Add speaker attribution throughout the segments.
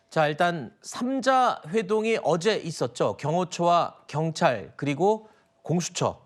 Speaker 1: 자, 일단 삼자 회동이 어제 있었죠. 경호처와 경찰 그리고 공수처.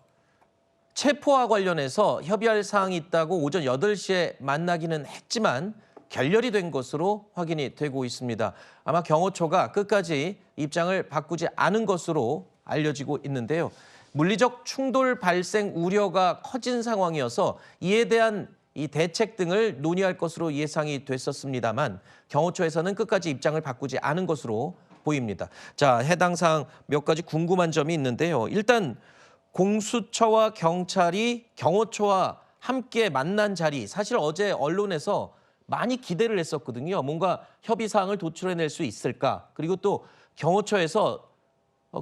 Speaker 1: 체포와 관련해서 협의할 사항이 있다고 오전 8시에 만나기는 했지만 결렬이 된 것으로 확인이 되고 있습니다. 아마 경호처가 끝까지 입장을 바꾸지 않은 것으로 알려지고 있는데요. 물리적 충돌 발생 우려가 커진 상황이어서 이에 대한 이 대책 등을 논의할 것으로 예상이 됐었습니다만 경호처에서는 끝까지 입장을 바꾸지 않은 것으로 보입니다. 자, 해당 사항 몇 가지 궁금한 점이 있는데요. 일단 공수처와 경찰이 경호처와 함께 만난 자리, 사실 어제 언론에서 많이 기대를 했었거든요. 뭔가 협의 사항을 도출해낼 수 있을까? 그리고 또 경호처에서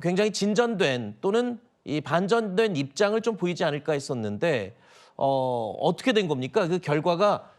Speaker 1: 굉장히 진전된 또는 이 반전된 입장을 좀 보이지 않을까 했었는데 어떻게 된 겁니까? 그 결과가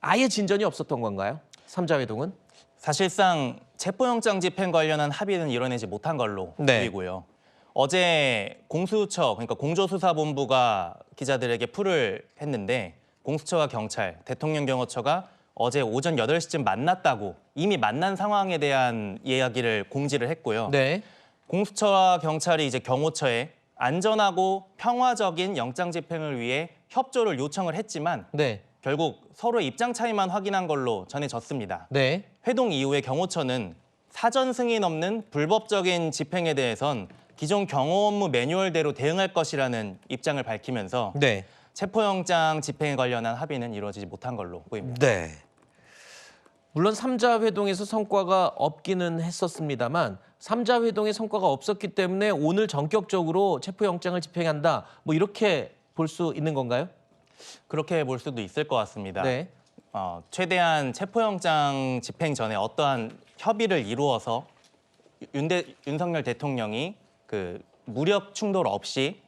Speaker 1: 아예 진전이 없었던 건가요? 삼자 회동은?
Speaker 2: 사실상 체포영장 집행 관련한 합의는 이뤄내지 못한 걸로
Speaker 1: 네.
Speaker 2: 보이고요. 어제 공수처, 그러니까 공조수사본부가 기자들에게 풀을 했는데 공수처와 경찰, 대통령 경호처가 어제 오전 8시쯤 만났다고 이미 만난 상황에 대한 이야기를 공지를 했고요.
Speaker 1: 네.
Speaker 2: 공수처와 경찰이 이제 경호처에 안전하고 평화적인 영장 집행을 위해 협조를 요청을 했지만
Speaker 1: 네.
Speaker 2: 결국 서로의 입장 차이만 확인한 걸로 전해졌습니다.
Speaker 1: 네.
Speaker 2: 회동 이후에 경호처는 사전 승인 없는 불법적인 집행에 대해선 기존 경호 업무 매뉴얼대로 대응할 것이라는 입장을 밝히면서
Speaker 1: 네.
Speaker 2: 체포영장 집행에 관련한 합의는 이루어지지 못한 걸로 보입니다.
Speaker 1: 네. 물론 삼자 회동에서 성과가 없기는 했었습니다만 삼자 회동에 성과가 없었기 때문에 오늘 전격적으로 체포영장을 집행한다. 뭐 이렇게 볼 수 있는 건가요?
Speaker 2: 그렇게 볼 수도 있을 것 같습니다.
Speaker 1: 네.
Speaker 2: 최대한 체포영장 집행 전에 어떠한 협의를 이루어서 윤석열 대통령이 그 무력 충돌 없이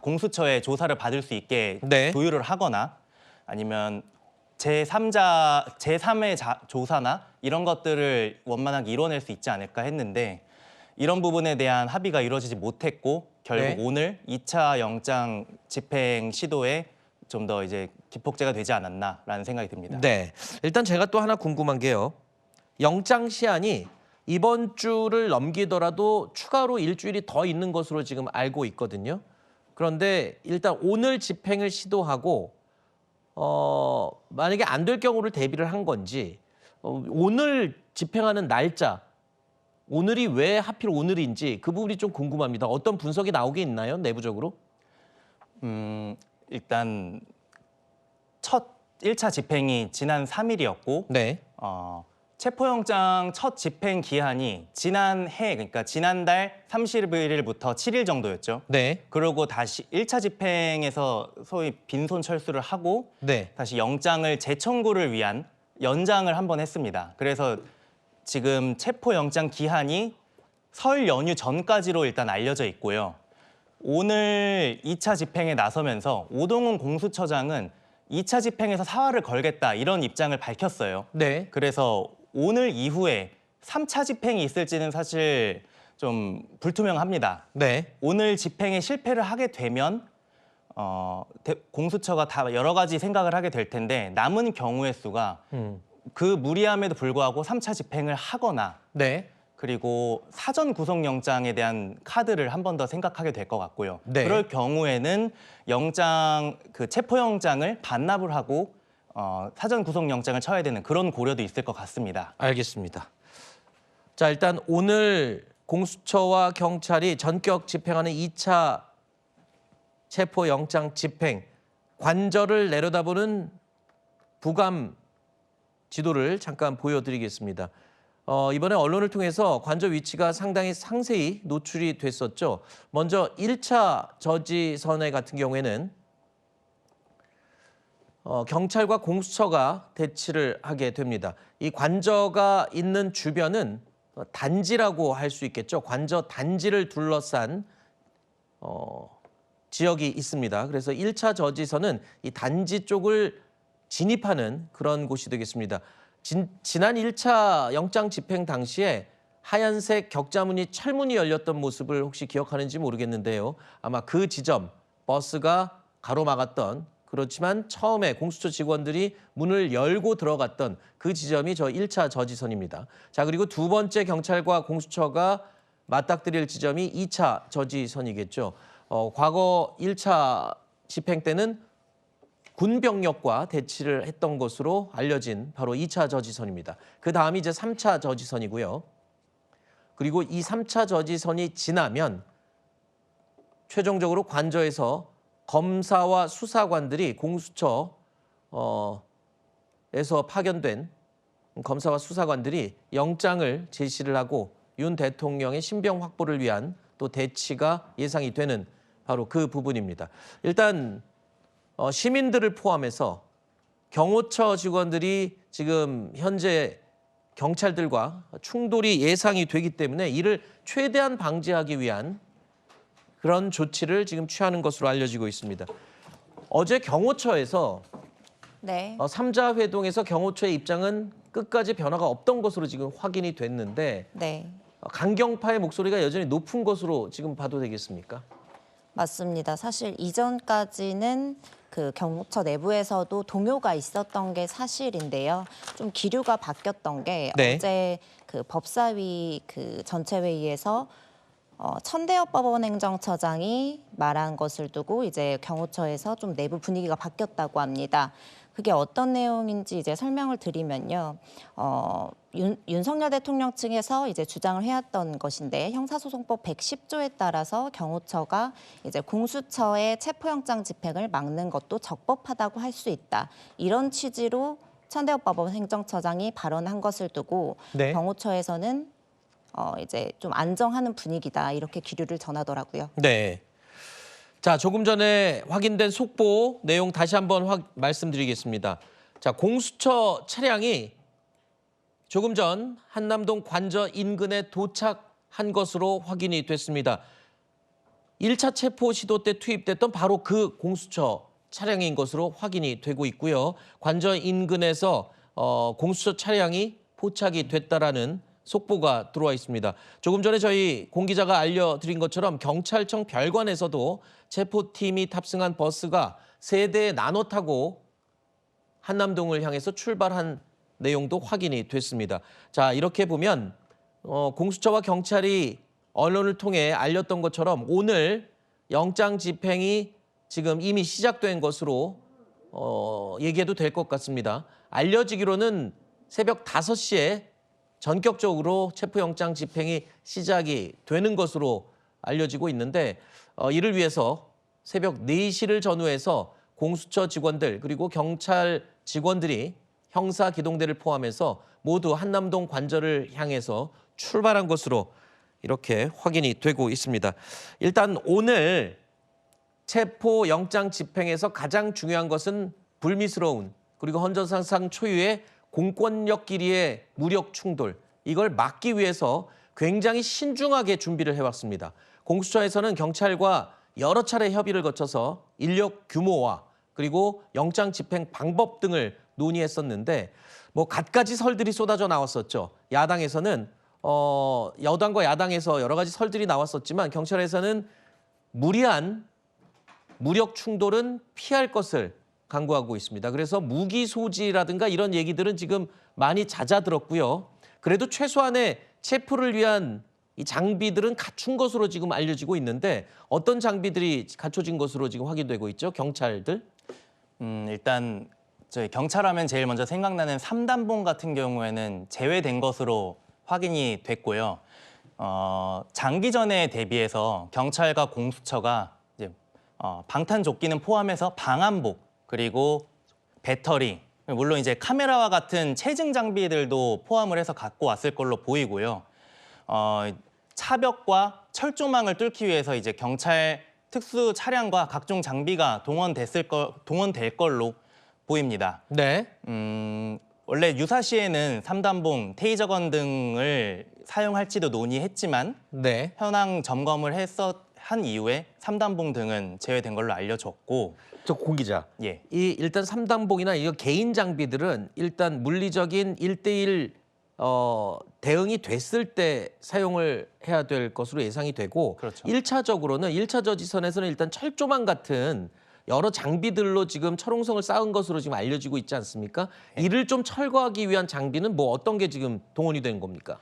Speaker 2: 공수처의 조사를 받을 수 있게
Speaker 1: 네.
Speaker 2: 조율을 하거나 아니면 제3의 조사나 이런 것들을 원만하게 이뤄낼 수 있지 않을까 했는데 이런 부분에 대한 합의가 이루어지지 못했고 결국
Speaker 1: 네.
Speaker 2: 오늘 2차 영장 집행 시도에 좀 더 이제 기폭제가 되지 않았나라는 생각이 듭니다.
Speaker 1: 네. 일단 제가 또 하나 궁금한 게요. 영장 시한이 이번 주를 넘기더라도 추가로 일주일이 더 있는 것으로 지금 알고 있거든요. 그런데 일단 오늘 집행을 시도하고 만약에 안 될 경우를 대비를 한 건지 오늘 집행하는 날짜, 오늘이 왜 하필 오늘인지 그 부분이 좀 궁금합니다. 어떤 분석이 나오게 있나요, 내부적으로?
Speaker 2: 일단 첫 1차 집행이 지난 3일이었고
Speaker 1: 네.
Speaker 2: 체포영장 첫 집행 기한이 지난해, 그러니까 지난달 31일부터 7일 정도였죠.
Speaker 1: 네.
Speaker 2: 그리고 다시 1차 집행에서 소위 빈손 철수를 하고
Speaker 1: 네.
Speaker 2: 다시 영장을 재청구를 위한 연장을 한번 했습니다. 그래서 지금 체포영장 기한이 설 연휴 전까지로 일단 알려져 있고요. 오늘 2차 집행에 나서면서 오동훈 공수처장은 2차 집행에서 사활을 걸겠다 이런 입장을 밝혔어요.
Speaker 1: 네.
Speaker 2: 그래서 오늘 이후에 3차 집행이 있을지는 사실 좀 불투명합니다.
Speaker 1: 네.
Speaker 2: 오늘 집행에 실패를 하게 되면 공수처가 다 여러 가지 생각을 하게 될 텐데 남은 경우의 수가 그 무리함에도 불구하고 3차 집행을 하거나
Speaker 1: 네.
Speaker 2: 그리고 사전 구속영장에 대한 카드를 한 번 더 생각하게 될 것 같고요.
Speaker 1: 네.
Speaker 2: 그럴 경우에는 체포영장을 반납을 하고 사전 구속영장을 쳐야 되는 그런 고려도 있을 것 같습니다.
Speaker 1: 알겠습니다. 자, 일단 오늘 공수처와 경찰이 전격 집행하는 2차 체포영장 집행 관절을 내려다보는 부감 지도를 잠깐 보여드리겠습니다. 이번에 언론을 통해서 관저 위치가 상당히 상세히 노출이 됐었죠. 먼저 1차 저지선회 같은 경우에는 경찰과 공수처가 대치를 하게 됩니다. 이 관저가 있는 주변은 단지라고 할 수 있겠죠. 관저 단지를 둘러싼 지역이 있습니다. 그래서 1차 저지선은 이 단지 쪽을 진입하는 그런 곳이 되겠습니다. 지난 1차 영장 집행 당시에 하얀색 격자무늬 철문이 열렸던 모습을 혹시 기억하는지 모르겠는데요. 아마 그 지점, 버스가 가로막았던 그렇지만 처음에 공수처 직원들이 문을 열고 들어갔던 그 지점이 저 1차 저지선입니다. 자, 그리고 두 번째 경찰과 공수처가 맞닥뜨릴 지점이 2차 저지선이겠죠. 과거 1차 집행 때는 군병력과 대치를 했던 것으로 알려진 바로 2차 저지선입니다. 그 다음이 이제 3차 저지선이고요. 그리고 이 3차 저지선이 지나면 최종적으로 관저에서 검사와 수사관들이 공수처에서 파견된 검사와 수사관들이 영장을 제시를 하고 윤 대통령의 신병 확보를 위한 또 대치가 예상이 되는 바로 그 부분입니다. 일단 시민들을 포함해서 경호처 직원들이 지금 현재 경찰들과 충돌이 예상이 되기 때문에 이를 최대한 방지하기 위한 그런 조치를 지금 취하는 것으로 알려지고 있습니다. 어제 경호처에서
Speaker 3: 네.
Speaker 1: 3자 회동에서 경호처의 입장은 끝까지 변화가 없던 것으로 지금 확인이 됐는데
Speaker 3: 네.
Speaker 1: 강경파의 목소리가 여전히 높은 것으로 지금 봐도 되겠습니까?
Speaker 3: 맞습니다. 사실 이전까지는 그 경호처 내부에서도 동요가 있었던 게 사실인데요. 좀 기류가 바뀌었던 게
Speaker 1: 네.
Speaker 3: 어제 그 법사위 그 전체 회의에서 천대엽 법원행정처장이 말한 것을 두고 이제 경호처에서 좀 내부 분위기가 바뀌었다고 합니다. 그게 어떤 내용인지 이제 설명을 드리면요. 윤석열 대통령 측에서 이제 주장을 해왔던 것인데 형사소송법 110조에 따라서 경호처가 이제 공수처의 체포영장 집행을 막는 것도 적법하다고 할 수 있다. 이런 취지로 천대엽 법원 행정처장이 발언한 것을 두고
Speaker 1: 네.
Speaker 3: 경호처에서는 이제 좀 안정하는 분위기다 이렇게 기류를 전하더라고요.
Speaker 1: 네. 자, 조금 전에 확인된 속보 내용 다시 한번 말씀드리겠습니다. 자, 공수처 차량이 조금 전 한남동 관저 인근에 도착한 것으로 확인이 됐습니다. 1차 체포 시도 때 투입됐던 바로 그 공수처 차량인 것으로 확인이 되고 있고요. 관저 인근에서 공수처 차량이 포착이 됐다라는 속보가 들어와 있습니다. 조금 전에 저희 공 기자가 알려드린 것처럼 경찰청 별관에서도 체포팀이 탑승한 버스가 세 대에 나눠 타고 한남동을 향해서 출발한 내용도 확인이 됐습니다. 자, 이렇게 보면 공수처와 경찰이 언론을 통해 알렸던 것처럼 오늘 영장 집행이 지금 이미 시작된 것으로 얘기해도 될 것 같습니다. 알려지기로는 새벽 5시에 전격적으로 체포영장 집행이 시작이 되는 것으로 알려지고 있는데 이를 위해서 새벽 4시를 전후해서 공수처 직원들 그리고 경찰 직원들이 형사기동대를 포함해서 모두 한남동 관저를 향해서 출발한 것으로 이렇게 확인이 되고 있습니다. 일단 오늘 체포영장 집행에서 가장 중요한 것은 불미스러운 그리고 헌정사상 초유의 공권력끼리의 무력 충돌, 이걸 막기 위해서 굉장히 신중하게 준비를 해왔습니다. 공수처에서는 경찰과 여러 차례 협의를 거쳐서 인력 규모와 그리고 영장 집행 방법 등을 논의했었는데 뭐 갖가지 설들이 쏟아져 나왔었죠. 야당에서는 여당과 야당에서 여러 가지 설들이 나왔었지만 경찰에서는 무리한 무력 충돌은 피할 것을 강구하고 있습니다. 그래서 무기 소지라든가 이런 얘기들은 지금 많이 잦아들었고요. 그래도 최소한의 체포를 위한 이 장비들은 갖춘 것으로 지금 알려지고 있는데 어떤 장비들이 갖춰진 것으로 지금 확인되고 있죠? 경찰들?
Speaker 2: 일단 저희 경찰하면 제일 먼저 생각나는 3단봉 같은 경우에는 제외된 것으로 확인이 됐고요. 장기전에 대비해서 경찰과 공수처가 이제 방탄조끼는 포함해서 방한복 그리고 배터리, 물론 이제 카메라와 같은 체증 장비들도 포함을 해서 갖고 왔을 걸로 보이고요. 차벽과 철조망을 뚫기 위해서 이제 경찰 특수 차량과 각종 장비가 동원될 걸로 보입니다.
Speaker 1: 네.
Speaker 2: 원래 유사시에는 3단봉, 테이저건 등을 사용할지도 논의했지만
Speaker 1: 네.
Speaker 2: 현황 점검을 한 이후에 3단봉 등은 제외된 걸로 알려졌고
Speaker 1: 저 공 기자.
Speaker 2: 예.
Speaker 1: 이 일단 3단봉이나 이거 개인 장비들은 일단 물리적인 1대1 대응이 됐을 때 사용을 해야 될 것으로 예상이 되고
Speaker 2: 그렇죠.
Speaker 1: 1차적으로는 1차 저지선에서는 일단 철조망 같은 여러 장비들로 지금 철옹성을 쌓은 것으로 지금 알려지고 있지 않습니까? 이를 좀 철거하기 위한 장비는 뭐 어떤 게 지금 동원이 된 겁니까?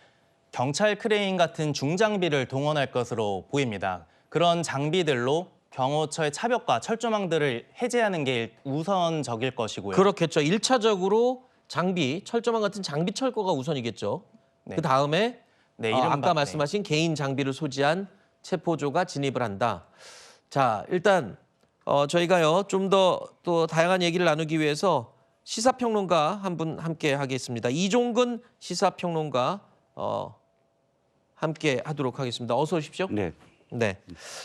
Speaker 2: 경찰 크레인 같은 중장비를 동원할 것으로 보입니다. 그런 장비들로 경호처의 차벽과 철조망들을 해제하는 게 우선적일 것이고요.
Speaker 1: 그렇겠죠. 1차적으로 장비, 철조망 같은 장비 철거가 우선이겠죠.
Speaker 2: 네.
Speaker 1: 그 다음에
Speaker 2: 네,
Speaker 1: 아까 말씀하신 개인 장비를 소지한 체포조가 진입을 한다. 자, 일단 저희가요 좀 더 또 다양한 얘기를 나누기 위해서 시사평론가 한 분 함께 하겠습니다. 이종근 시사평론가 함께 하도록 하겠습니다. 어서 오십시오.
Speaker 4: 네.
Speaker 1: 네.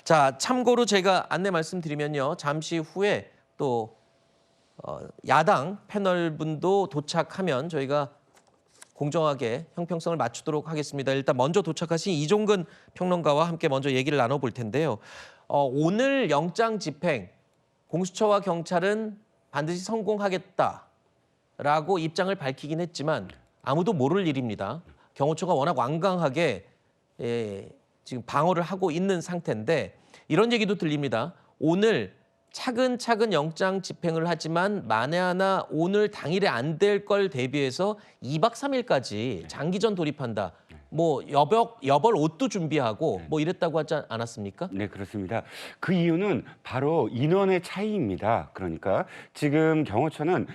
Speaker 1: 자, 참고로 제가 안내 말씀드리면요. 잠시 후에 또 야당 패널 분도 도착하면 저희가 공정하게 형평성을 맞추도록 하겠습니다. 일단 먼저 도착하신 이종근 평론가와 함께 먼저 얘기를 나눠볼 텐데요. 오늘 영장 집행 공수처와 경찰은 반드시 성공하겠다라고 입장을 밝히긴 했지만 아무도 모를 일입니다. 경호처가 워낙 완강하게 지금 방어를 하고 있는 상태인데 이런 얘기도 들립니다. 오늘 차근차근 영장 집행을 하지만 만에 하나 오늘 당일에 안 될 걸 대비해서 2박 3일까지 장기전 돌입한다. 뭐 여벌 옷도 준비하고 뭐 이랬다고 하지 않았습니까?
Speaker 4: 네, 그렇습니다. 그 이유는 바로 인원의 차이입니다. 그러니까 지금 경호처는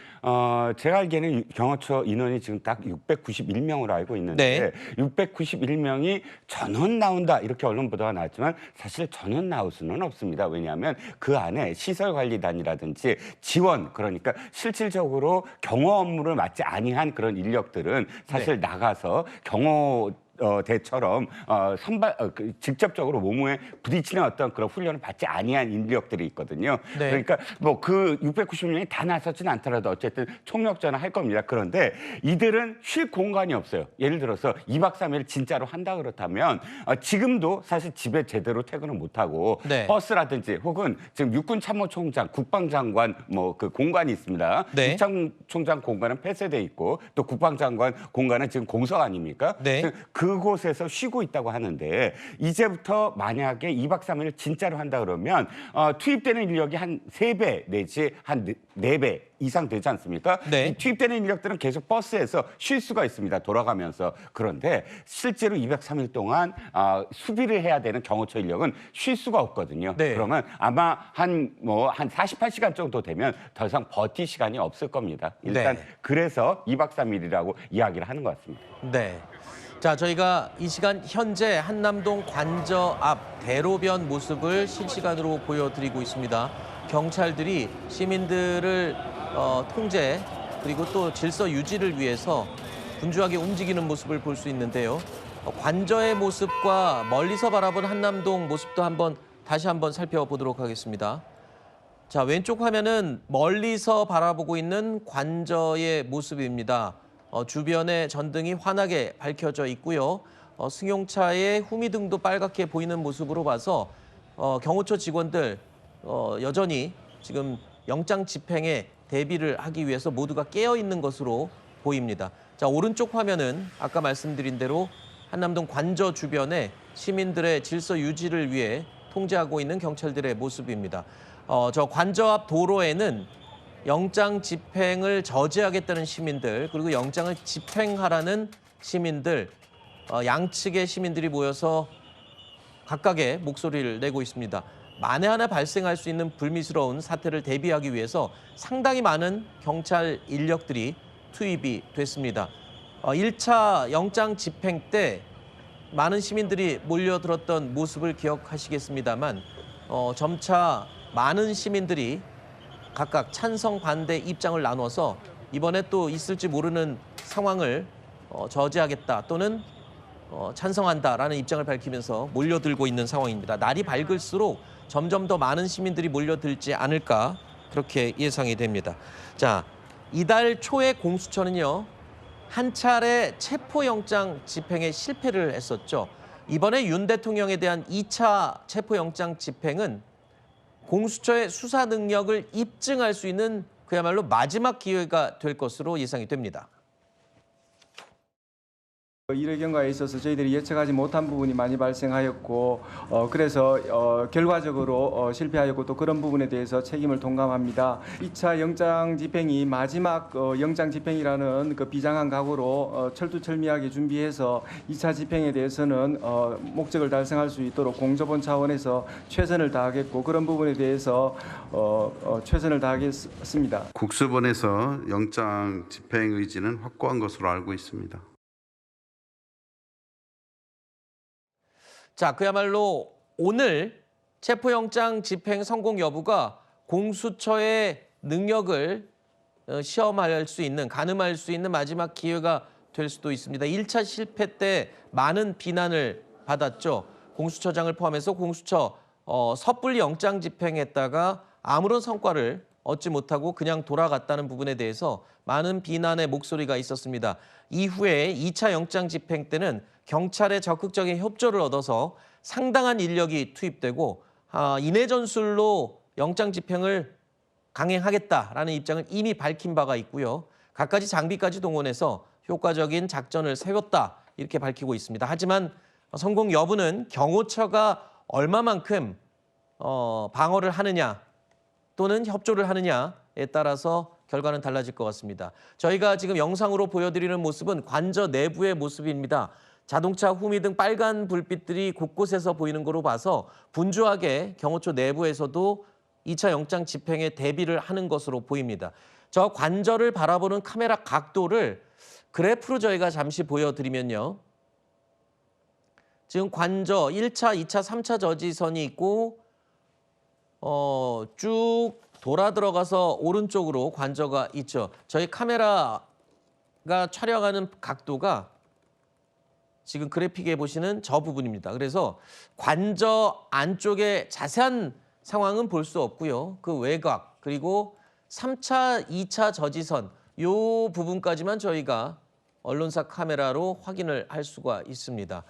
Speaker 4: 제가 알기에는 경호처 인원이 지금 딱 691명으로 알고 있는데 691명이 전원 나온다 이렇게 언론 보도가 나왔지만 사실 전원 나올 수는 없습니다. 왜냐하면 그 안에 시설관리단이라든지 지원 그러니까 실질적으로 경호 업무를 맡지 아니한 그런 인력들은 사실 나가서 경호 대처럼 직접적으로 몸에 부딪히는 어떤 그런 훈련을 받지 아니한 인력들이 있거든요.
Speaker 1: 네.
Speaker 4: 그러니까 뭐 그 690명이 다 나서지는 않더라도 어쨌든 총력전을 할 겁니다. 그런데 이들은 쉴 공간이 없어요. 예를 들어서 2박 3일 진짜로 한다 그렇다면 지금도 사실 집에 제대로 퇴근을 못하고
Speaker 1: 네.
Speaker 4: 버스라든지 혹은 지금 육군참모총장, 국방장관 뭐 그 공간이 있습니다.
Speaker 1: 네.
Speaker 4: 육참총장 공간은 폐쇄돼 있고 또 국방장관 공간은 지금 공석 아닙니까?
Speaker 1: 네.
Speaker 4: 그곳에서 쉬고 있다고 하는데 이제부터 만약에 2박 3일 진짜로 한다 그러면 투입되는 인력이 한 3배 내지 한 4배 이상 되지 않습니까?
Speaker 1: 네.
Speaker 4: 이 투입되는 인력들은 계속 버스에서 쉴 수가 있습니다. 돌아가면서. 그런데 실제로 203일 동안 수비를 해야 되는 경호처 인력은 쉴 수가 없거든요.
Speaker 1: 네.
Speaker 4: 그러면 아마 한 48시간 정도 되면 더 이상 버틸 시간이 없을 겁니다. 일단
Speaker 1: 네.
Speaker 4: 그래서 2박 3일이라고 이야기를 하는 것 같습니다.
Speaker 1: 네. 자, 저희가 이 시간 현재 한남동 관저 앞 대로변 모습을 실시간으로 보여드리고 있습니다. 경찰들이 시민들을 통제 그리고 또 질서 유지를 위해서 분주하게 움직이는 모습을 볼 수 있는데요. 관저의 모습과 멀리서 바라본 한남동 모습도 다시 한번 살펴보도록 하겠습니다. 자, 왼쪽 화면은 멀리서 바라보고 있는 관저의 모습입니다. 주변에 전등이 환하게 밝혀져 있고요. 승용차의 후미등도 빨갛게 보이는 모습으로 봐서 경호처 직원들 여전히 지금 영장 집행에 대비를 하기 위해서 모두가 깨어 있는 것으로 보입니다. 자, 오른쪽 화면은 아까 말씀드린 대로 한남동 관저 주변에 시민들의 질서 유지를 위해 통제하고 있는 경찰들의 모습입니다. 저 관저 앞 도로에는 영장 집행을 저지하겠다는 시민들 그리고 영장을 집행하라는 시민들 양측의 시민들이 모여서 각각의 목소리를 내고 있습니다. 만에 하나 발생할 수 있는 불미스러운 사태를 대비하기 위해서 상당히 많은 경찰 인력들이 투입이 됐습니다. 1차 영장 집행 때 많은 시민들이 몰려들었던 모습을 기억하시겠습니다만 점차 많은 시민들이 각각 찬성 반대 입장을 나눠서 이번에 또 있을지 모르는 상황을 저지하겠다 또는 찬성한다라는 입장을 밝히면서 몰려들고 있는 상황입니다. 날이 밝을수록 점점 더 많은 시민들이 몰려들지 않을까 그렇게 예상이 됩니다. 자, 이달 초에 공수처는요. 한 차례 체포영장 집행에 실패를 했었죠. 이번에 윤 대통령에 대한 2차 체포영장 집행은 공수처의 수사 능력을 입증할 수 있는 그야말로 마지막 기회가 될 것으로 예상이 됩니다.
Speaker 5: 일의 경과에 있어서 저희들이 예측하지 못한 부분이 많이 발생하였고 그래서 결과적으로 실패하였고 또 그런 부분에 대해서 책임을 통감합니다. 2차 영장 집행이 마지막 영장 집행이라는 그 비장한 각오로 철두철미하게 준비해서 2차 집행에 대해서는 목적을 달성할 수 있도록 공조본 차원에서 최선을 다하겠고 그런 부분에 대해서 최선을 다하겠습니다.
Speaker 6: 국수본에서 영장 집행 의지는 확고한 것으로 알고 있습니다.
Speaker 1: 자, 그야말로 오늘 체포영장 집행 성공 여부가 공수처의 능력을 시험할 수 있는, 가늠할 수 있는 마지막 기회가 될 수도 있습니다. 1차 실패 때 많은 비난을 받았죠. 공수처장을 포함해서 공수처 섣불리 영장 집행했다가 아무런 성과를 얻지 못하고 그냥 돌아갔다는 부분에 대해서 많은 비난의 목소리가 있었습니다. 이후에 2차 영장 집행 때는 경찰의 적극적인 협조를 얻어서 상당한 인력이 투입되고 인해 전술로 영장 집행을 강행하겠다라는 입장을 이미 밝힌 바가 있고요. 갖가지 장비까지 동원해서 효과적인 작전을 세웠다 이렇게 밝히고 있습니다. 하지만 성공 여부는 경호처가 얼마만큼 방어를 하느냐 또는 협조를 하느냐에 따라서 결과는 달라질 것 같습니다. 저희가 지금 영상으로 보여드리는 모습은 관저 내부의 모습입니다. 자동차 후미 등 빨간 불빛들이 곳곳에서 보이는 거로 봐서 분주하게 경호처 내부에서도 2차 영장 집행에 대비를 하는 것으로 보입니다. 저 관저를 바라보는 카메라 각도를 그래프로 저희가 잠시 보여드리면요. 지금 관저 1차, 2차, 3차 저지선이 있고 쭉 돌아 들어가서 오른쪽으로 관저가 있죠. 저희 카메라가 촬영하는 각도가 지금 그래픽에 보시는 저 부분입니다. 그래서 관저 안쪽의 자세한 상황은 볼 수 없고요. 그 외곽 그리고 3차, 2차 저지선 이 부분까지만 저희가 언론사 카메라로 확인을 할 수가 있습니다.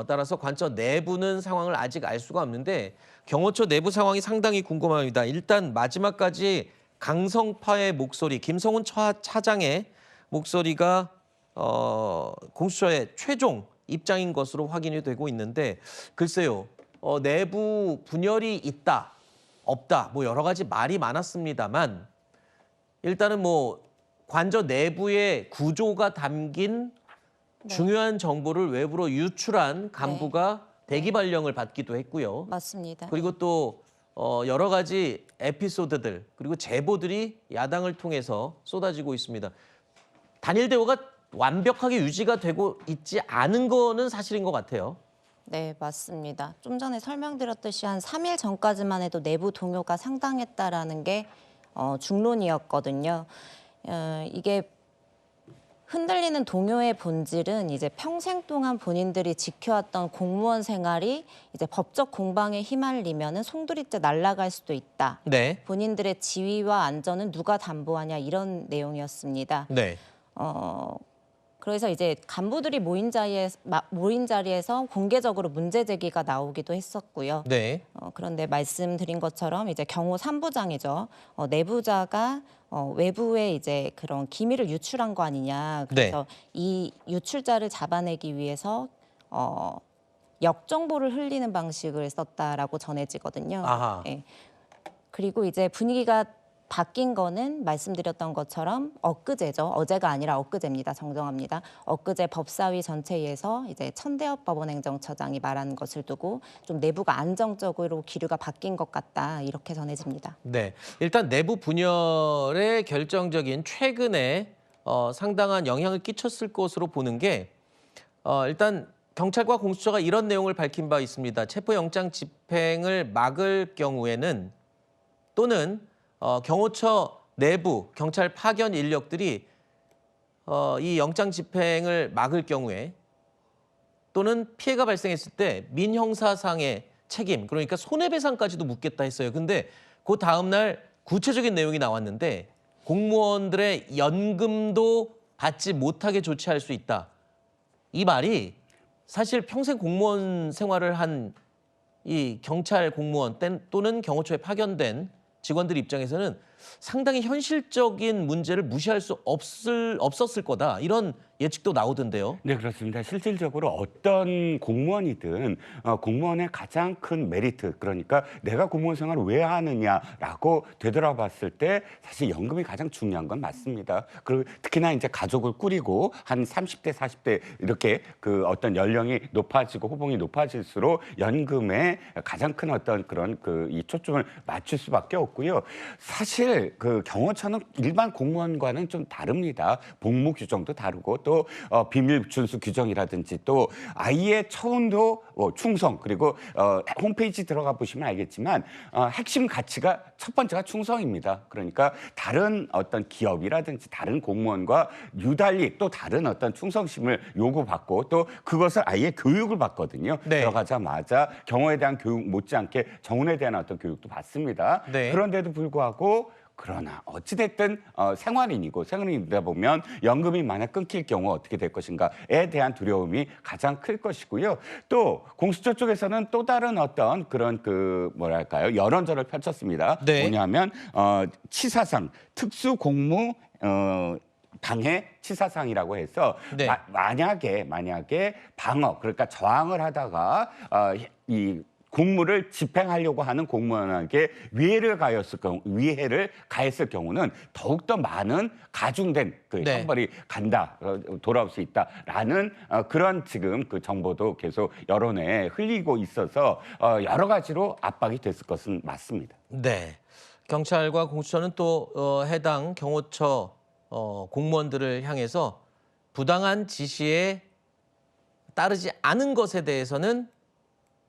Speaker 1: 따라서 관저 내부는 상황을 아직 알 수가 없는데 경호처 내부 상황이 상당히 궁금합니다. 일단 마지막까지 강성파의 목소리, 김성훈 차장의 목소리가 공수처의 최종 입장인 것으로 확인이 되고 있는데 글쎄요. 내부 분열이 있다, 없다 뭐 여러 가지 말이 많았습니다만 일단은 뭐 관저 내부의 구조가 담긴 중요한 정보를 외부로 유출한 간부가 대기 발령을 받기도 했고요.
Speaker 3: 맞습니다.
Speaker 1: 그리고 또 여러 가지 에피소드들 그리고 제보들이 야당을 통해서 쏟아지고 있습니다. 단일 대우가 완벽하게 유지가 되고 있지 않은 거는 사실인 것 같아요.
Speaker 3: 네, 맞습니다. 좀 전에 설명드렸듯이 한 3일 전까지만 해도 내부 동요가 상당했다라는 게 중론이었거든요. 이게 흔들리는 동요의 본질은 이제 평생 동안 본인들이 지켜왔던 공무원 생활이 이제 법적 공방에 휘말리면은 송두리째 날아갈 수도 있다.
Speaker 1: 네.
Speaker 3: 본인들의 지위와 안전은 누가 담보하냐 이런 내용이었습니다.
Speaker 1: 네.
Speaker 3: 그래서 이제 간부들이 모인 자리에서 공개적으로 문제 제기가 나오기도 했었고요.
Speaker 1: 네.
Speaker 3: 그런데 말씀드린 것처럼 이제 경호 3부장이죠. 내부자가 외부에 이제 그런 기밀을 유출한 거 아니냐. 그래서 이 유출자를 잡아내기 위해서 역정보를 흘리는 방식을 썼다라고 전해지거든요.
Speaker 1: 아하.
Speaker 3: 예. 그리고 이제 분위기가 바뀐 거는 말씀드렸던 것처럼 엊그제죠. 어제가 아니라 엊그제입니다. 정정합니다. 엊그제 법사위 전체에서 이제 천대엽 법원행정처장이 말한 것을 두고 좀 내부가 안정적으로 기류가 바뀐 것 같다. 이렇게 전해집니다.
Speaker 1: 네. 일단 내부 분열의 결정적인 최근에 상당한 영향을 끼쳤을 것으로 보는 게 일단 경찰과 공수처가 이런 내용을 밝힌 바 있습니다. 체포영장 집행을 막을 경우에는 또는 경호처 내부 경찰 파견 인력들이 이 영장 집행을 막을 경우에 또는 피해가 발생했을 때 민형사상의 책임 그러니까 손해배상까지도 묻겠다 했어요. 근데 그 다음 날 구체적인 내용이 나왔는데 공무원들의 연금도 받지 못하게 조치할 수 있다. 이 말이 사실 평생 공무원 생활을 한 이 경찰 공무원 또는 경호처에 파견된 직원들 입장에서는 상당히 현실적인 문제를 무시할 수 없었을 거다. 이런 예측도 나오던데요.
Speaker 4: 네, 그렇습니다. 실질적으로 어떤 공무원이든 공무원의 가장 큰 메리트, 그러니까 내가 공무원 생활을 왜 하느냐라고 되돌아봤을 때 사실 연금이 가장 중요한 건 맞습니다. 그리고 특히나 이제 가족을 꾸리고 한 30대, 40대 이렇게 그 어떤 연령이 높아지고 호봉이 높아질수록 연금에 가장 큰 어떤 그런 이 초점을 맞출 수밖에 없고요. 사실 그 경호처는 일반 공무원과는 좀 다릅니다. 복무 규정도 다르고 또 비밀 준수 규정이라든지 또 아예 처음도 충성, 그리고 홈페이지 들어가 보시면 알겠지만 핵심 가치가 첫 번째가 충성입니다. 그러니까 다른 어떤 기업이라든지 다른 공무원과 유달리 또 다른 어떤 충성심을 요구받고 또 그것을 아예 교육을 받거든요.
Speaker 1: 네.
Speaker 4: 들어가자마자 경호에 대한 교육 못지않게 정훈에 대한 어떤 교육도 받습니다.
Speaker 1: 네.
Speaker 4: 그런데도 불구하고 그러나 어찌됐든 생활인이다 보면 연금이 만약 끊길 경우 어떻게 될 것인가에 대한 두려움이 가장 클 것이고요. 또 공수처 쪽에서는 또 다른 어떤 그런 뭐랄까요, 여론전을 펼쳤습니다.
Speaker 1: 네.
Speaker 4: 뭐냐면 치사상 특수공무 방해 치사상이라고 해서
Speaker 1: 네.
Speaker 4: 만약에 방어, 그러니까 저항을 하다가 이 공무를 집행하려고 하는 공무원에게 위해를 가했을 경우는 더욱더 많은 가중된
Speaker 1: 네.
Speaker 4: 형벌이 돌아올 수 있다라는 그런 지금 그 정보도 계속 여론에 흘리고 있어서 여러 가지로 압박이 됐을 것은 맞습니다.
Speaker 1: 네. 경찰과 공수처는 또 해당 경호처 공무원들을 향해서 부당한 지시에 따르지 않은 것에 대해서는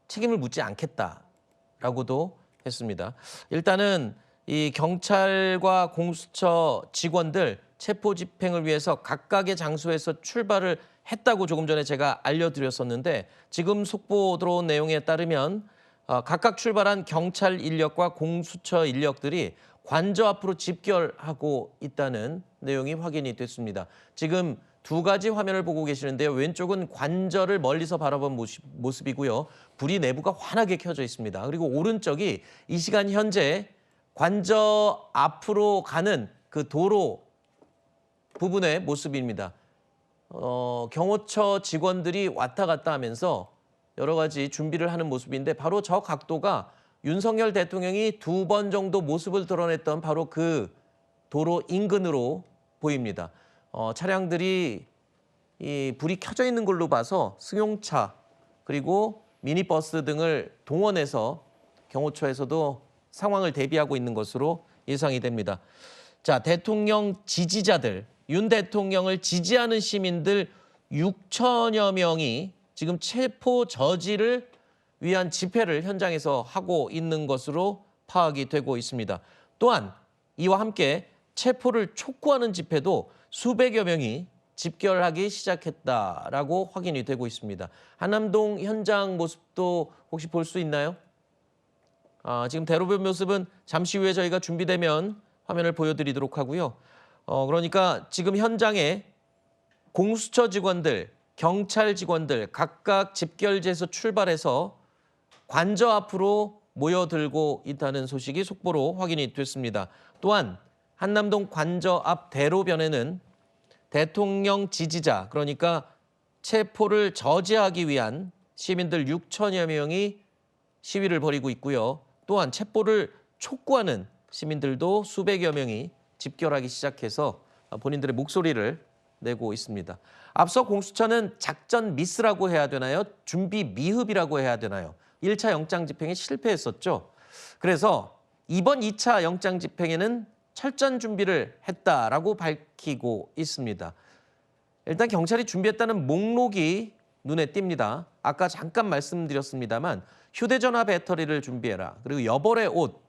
Speaker 1: 책임을 묻지 않겠다라고도 했습니다. 일단은 이 경찰과 공수처 직원들 체포 집행을 위해서 각각의 장소에서 출발을 했다고 조금 전에 제가 알려드렸었는데 지금 속보 들어온 내용에 따르면 각각 출발한 경찰 인력과 공수처 인력들이 관저 앞으로 집결하고 있다는 내용이 확인이 됐습니다. 지금 두 가지 화면을 보고 계시는데요. 왼쪽은 관저를 멀리서 바라본 모습이고요. 불이 내부가 환하게 켜져 있습니다. 그리고 오른쪽이 이 시간 현재 관저 앞으로 가는 그 도로 부분의 모습입니다. 경호처 직원들이 왔다 갔다 하면서 여러 가지 준비를 하는 모습인데 바로 저 각도가 윤석열 대통령이 2번 정도 모습을 드러냈던 바로 그 도로 인근으로 보입니다. 차량들이 이 불이 켜져 있는 걸로 봐서 승용차 그리고 미니버스 등을 동원해서 경호처에서도 상황을 대비하고 있는 것으로 예상이 됩니다. 자, 대통령 지지자들, 윤 대통령을 지지하는 시민들 6천여 명이 지금 체포 저지를 위한 집회를 현장에서 하고 있는 것으로 파악이 되고 있습니다. 또한 이와 함께 체포를 촉구하는 집회도 수백여 명이 집결하기 시작했다라고 확인이 되고 있습니다. 한남동 현장 모습도 혹시 볼 수 있나요? 지금 대로변 모습은 잠시 후에 저희가 준비되면 화면을 보여드리도록 하고요. 그러니까 지금 현장에 공수처 직원들, 경찰 직원들 각각 집결지에서 출발해서 관저 앞으로 모여들고 있다는 소식이 속보로 확인이 됐습니다. 또한 한남동 관저 앞 대로변에는 대통령 지지자, 그러니까 체포를 저지하기 위한 시민들 6천여 명이 시위를 벌이고 있고요. 또한 체포를 촉구하는 시민들도 수백여 명이 집결하기 시작해서 본인들의 목소리를 내고 있습니다. 앞서 공수처는 작전 미스라고 해야 되나요? 준비 미흡이라고 해야 되나요? 1차 영장 집행에 실패했었죠. 그래서 이번 2차 영장 집행에는 철저한 준비를 했다라고 밝히고 있습니다. 일단 경찰이 준비했다는 목록이 눈에 띕니다. 아까 잠깐 말씀드렸습니다만 휴대전화 배터리를 준비해라. 그리고 여벌의 옷,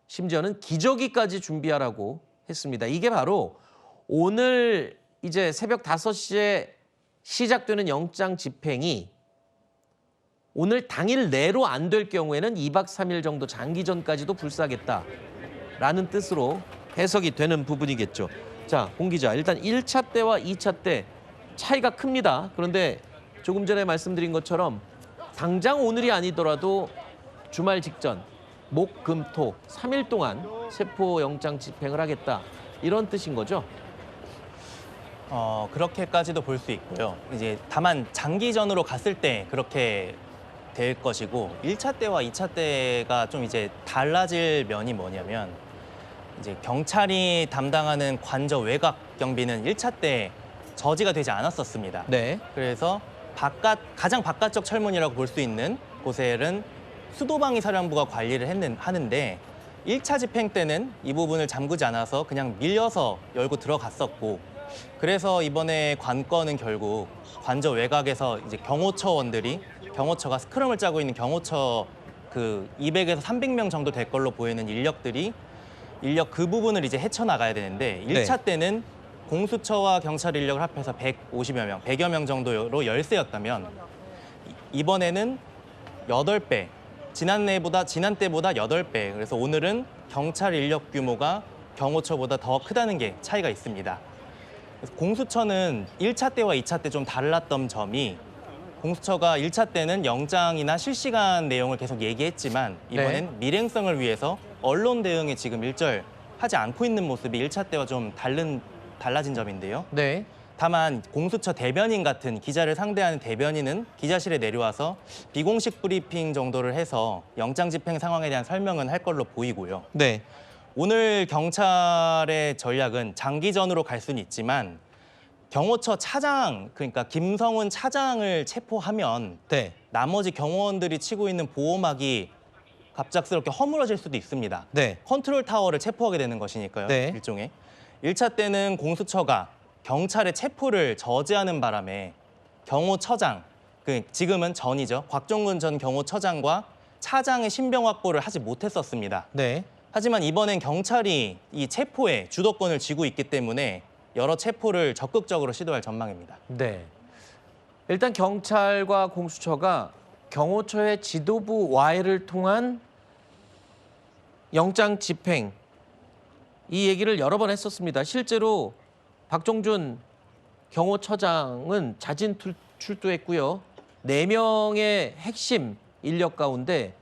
Speaker 1: 심지어는 기저귀까지 준비하라고 했습니다. 이게 바로 오늘 이제 새벽 5시에 시작되는 영장 집행이 오늘 당일 내로 안 될 경우에는 2박 3일 정도 장기전까지도 불사하겠다라는 뜻으로 해석이 되는 부분이겠죠. 자, 공 기자, 일단 1차 때와 2차 때 차이가 큽니다. 그런데 조금 전에 말씀드린 것처럼 당장 오늘이 아니더라도 주말 직전 목, 금, 토 3일 동안 체포영장 집행을 하겠다. 이런 뜻인 거죠?
Speaker 2: 그렇게까지도 볼 수 있고요. 이제 다만 장기전으로 갔을 때 그렇게 될 것이고 1차 때와 2차 때가 좀 이제 달라질 면이 뭐냐면 이제 경찰이 담당하는 관저 외곽 경비는 1차 때 저지가 되지 않았었습니다.
Speaker 1: 네.
Speaker 2: 그래서 가장 바깥쪽 철문이라고 볼 수 있는 곳에는 수도방위 사령부가 관리를 하는데 1차 집행 때는 이 부분을 잠그지 않아서 그냥 밀려서 열고 들어갔었고 그래서 이번에 관건은 결국 관저 외곽에서 이제 경호처가 스크럼을 짜고 있는 경호처 그 200에서 300명 정도 될 걸로 보이는 인력 그 부분을 이제 헤쳐나가야 되는데 1차 때는 공수처와 경찰 인력을 합해서 150여 명, 100여 명 정도로 열세였다면 이번에는 8배, 지난 때보다 8배. 그래서 오늘은 경찰 인력 규모가 경호처보다 더 크다는 게 차이가 있습니다. 그래서 공수처는 1차 때와 2차 때 좀 달랐던 점이 공수처가 1차 때는 영장이나 실시간 내용을 계속 얘기했지만 이번엔 밀행성을 위해서 언론 대응에 지금 일절하지 않고 있는 모습이 1차 때와 좀 달라진 점인데요.
Speaker 1: 네.
Speaker 2: 다만 공수처 대변인 같은 기자를 상대하는 대변인은 기자실에 내려와서 비공식 브리핑 정도를 해서 영장 집행 상황에 대한 설명은 할 걸로 보이고요.
Speaker 1: 네.
Speaker 2: 오늘 경찰의 전략은 장기전으로 갈 수는 있지만 경호처 차장, 그러니까 김성훈 차장을 체포하면
Speaker 1: 네.
Speaker 2: 나머지 경호원들이 치고 있는 보호막이 갑작스럽게 허물어질 수도 있습니다.
Speaker 1: 네.
Speaker 2: 컨트롤 타워를 체포하게 되는 것이니까요.
Speaker 1: 네.
Speaker 2: 일종의. 1차 때는 공수처가 경찰의 체포를 저지하는 바람에 경호처장, 지금은 전이죠. 곽종근 전 경호처장과 차장의 신병 확보를 하지 못했었습니다.
Speaker 1: 네.
Speaker 2: 하지만 이번엔 경찰이 이 체포에 주도권을 쥐고 있기 때문에 여러 체포를 적극적으로 시도할 전망입니다.
Speaker 1: 네. 일단 경찰과 공수처가 경호처의 지도부 와해를 통한 영장 집행 이 얘기를 여러 번 했었습니다. 실제로 박종준 경호처장은 자진 출두했고요. 4명의 핵심 인력 가운데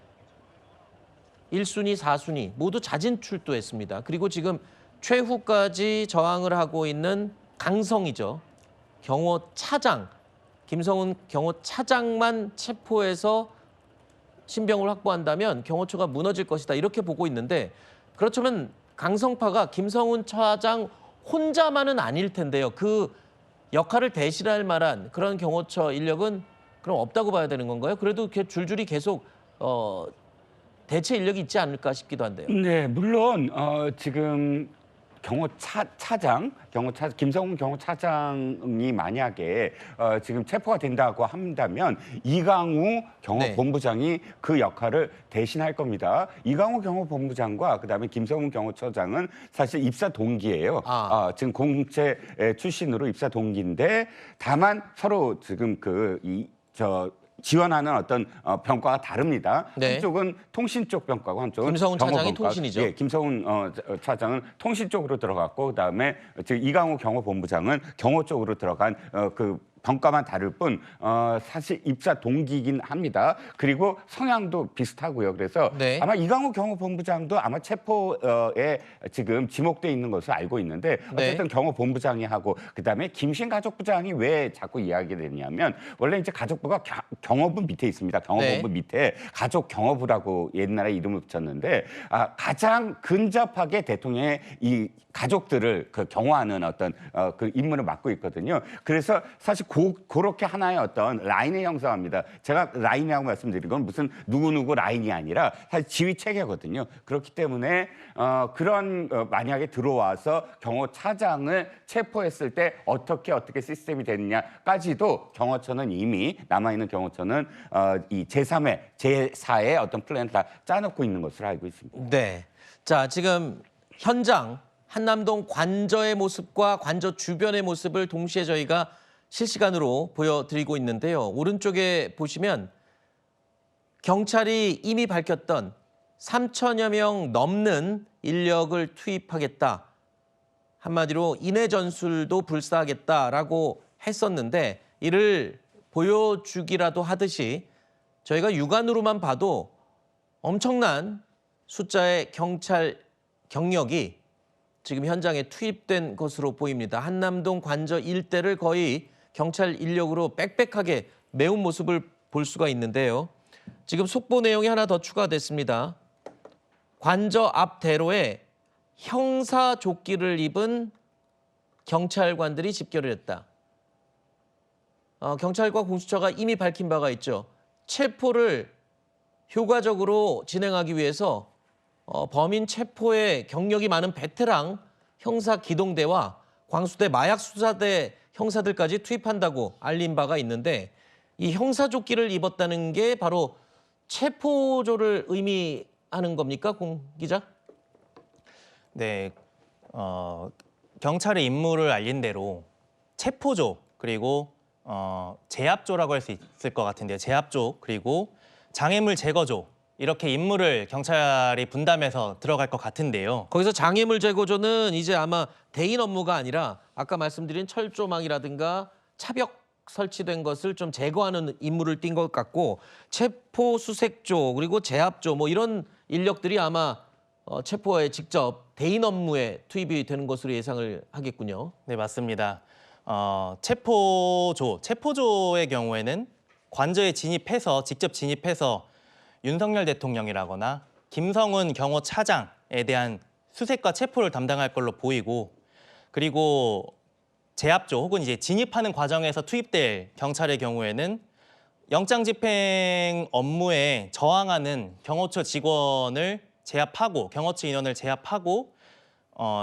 Speaker 1: 1순위, 4순위 모두 자진 출두했습니다. 그리고 지금 최후까지 저항을 하고 있는 강성이죠. 경호차장, 김성훈 경호차장만 체포해서 신병을 확보한다면 경호처가 무너질 것이다. 이렇게 보고 있는데 그렇다면 강성파가 김성훈 차장 혼자만은 아닐 텐데요. 그 역할을 대신할 만한 그런 경호처 인력은 그럼 없다고 봐야 되는 건가요? 그래도 이렇게 줄줄이 계속 대체 인력이 있지 않을까 싶기도 한데요.
Speaker 4: 네, 물론 지금 김성훈 경호차장이 만약에 지금 체포가 된다고 한다면 이강우 경호본부장이 그 역할을 대신할 겁니다. 이강우 경호본부장과 그다음에 김성훈 경호처장은 사실 입사 동기예요. 지금 공채 출신으로 입사 동기인데 다만 서로 지금 지원하는 어떤 병과가 다릅니다.
Speaker 1: 네.
Speaker 4: 한쪽은 통신 쪽 병과고 한쪽은
Speaker 1: 김성훈 차장이
Speaker 4: 경호병과.
Speaker 1: 통신이죠.
Speaker 4: 예, 김성훈 차장은 통신 쪽으로 들어갔고 그다음에 이강우 경호본부장은 경호 쪽으로 들어간 그 병과만 다를 뿐 사실 입사 동기이긴 합니다. 그리고 성향도 비슷하고요. 그래서
Speaker 1: 네.
Speaker 4: 아마 이강우 경호본부장도 아마 체포에 지금 지목돼 있는 것을 알고 있는데 어쨌든 경호본부장이 하고 그다음에 김신가족부장이 왜 자꾸 이야기가 되냐면 원래 이제 가족부가 경호부 밑에 있습니다. 경호본부 밑에 가족경호부라고 옛날에 이름을 붙였는데 가장 근접하게 대통령의 이 가족들을 경호하는 어떤 그 임무를 맡고 있거든요. 그래서 사실 그렇게 하나의 어떤 라인을 형성합니다. 제가 라인이라고 말씀드린 건 무슨 누구누구 라인이 아니라 사실 지휘 체계거든요. 그렇기 때문에 만약에 들어와서 경호차장을 체포했을 때 어떻게 시스템이 되느냐까지도 경호처는 이미 남아있는 경호처는 이 제3회, 제4의 어떤 플랜을 다 짜놓고 있는 것으로 알고 있습니다.
Speaker 1: 네. 자, 지금 현장 한남동 관저의 모습과 관저 주변의 모습을 동시에 저희가 실시간으로 보여드리고 있는데요. 오른쪽에 보시면 경찰이 이미 밝혔던 3천여 명 넘는 인력을 투입하겠다. 한마디로 인해 전술도 불사하겠다라고 했었는데 이를 보여주기라도 하듯이 저희가 육안으로만 봐도 엄청난 숫자의 경찰 경력이 지금 현장에 투입된 것으로 보입니다. 한남동 관저 일대를 거의 경찰 인력으로 빽빽하게 메운 모습을 볼 수가 있는데요. 지금 속보 내용이 하나 더 추가됐습니다. 관저 앞 대로에 형사조끼를 입은 경찰관들이 집결을 했다. 경찰과 공수처가 이미 밝힌 바가 있죠. 체포를 효과적으로 진행하기 위해서 범인 체포에 경력이 많은 베테랑 형사기동대와 광수대 마약수사대 형사들까지 투입한다고 알린 바가 있는데 이 형사조끼를 입었다는 게 바로 체포조를 의미하는 겁니까, 공 기자?
Speaker 2: 네, 경찰의 임무를 알린 대로 체포조 그리고 제압조라고 할 수 있을 것 같은데요. 제압조 그리고 장애물 제거조 이렇게 임무를 경찰이 분담해서 들어갈 것 같은데요.
Speaker 1: 거기서 장애물 제거조는 이제 아마 대인 업무가 아니라 아까 말씀드린 철조망이라든가 차벽 설치된 것을 좀 제거하는 임무를 띈 것 같고 체포 수색조 그리고 제압조 뭐 이런 인력들이 아마 체포에 직접 대인 업무에 투입이 되는 것으로 예상을 하겠군요.
Speaker 2: 네, 맞습니다. 체포조의 경우에는 관저에 직접 진입해서 윤석열 대통령이라거나 김성훈 경호차장에 대한 수색과 체포를 담당할 걸로 보이고, 그리고 제압조 혹은 이제 진입하는 과정에서 투입될 경찰의 경우에는 영장 집행 업무에 저항하는 경호처 직원을 제압하고 경호처 인원을 제압하고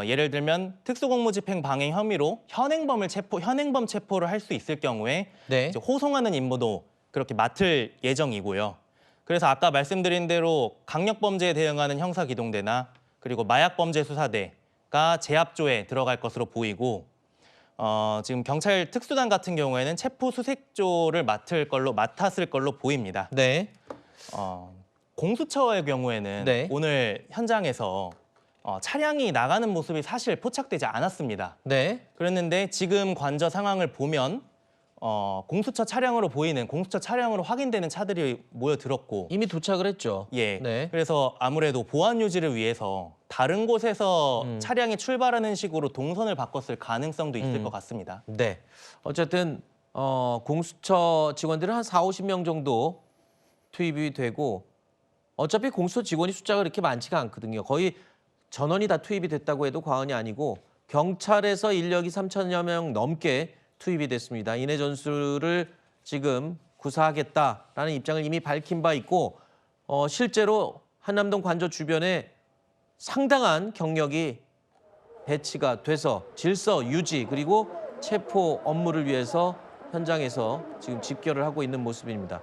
Speaker 2: 예를 들면 특수공무집행 방해 혐의로 현행범 체포를 할 수 있을 경우에
Speaker 1: 네.
Speaker 2: 이제 호송하는 임무도 그렇게 맡을 예정이고요. 그래서 아까 말씀드린 대로 강력범죄에 대응하는 형사기동대나 그리고 마약범죄 수사대가 제압조에 들어갈 것으로 보이고 지금 경찰 특수단 같은 경우에는 체포 수색조를 맡았을 걸로 보입니다.
Speaker 1: 네.
Speaker 2: 공수처의 경우에는
Speaker 1: 네.
Speaker 2: 오늘 현장에서 차량이 나가는 모습이 사실 포착되지 않았습니다.
Speaker 1: 네.
Speaker 2: 그랬는데 지금 관저 상황을 보면 공수처 차량으로 확인되는 차들이 모여들었고
Speaker 1: 이미 도착을 했죠.
Speaker 2: 예.
Speaker 1: 네.
Speaker 2: 그래서 아무래도 보안 유지를 위해서 다른 곳에서 차량이 출발하는 식으로 동선을 바꿨을 가능성도 있을 것 같습니다.
Speaker 1: 네. 어쨌든 공수처 직원들은 한 40-50명 정도 투입이 되고 어차피 공수처 직원이 숫자가 그렇게 많지가 않거든요. 거의 전원이 다 투입이 됐다고 해도 과언이 아니고 경찰에서 인력이 3,000여 명 넘게 투입이 됐습니다. 인해 전술을 지금 구사하겠다라는 입장을 이미 밝힌 바 있고 실제로 한남동 관저 주변에 상당한 경력이 배치가 돼서 질서 유지 그리고 체포 업무를 위해서 현장에서 지금 집결을 하고 있는 모습입니다.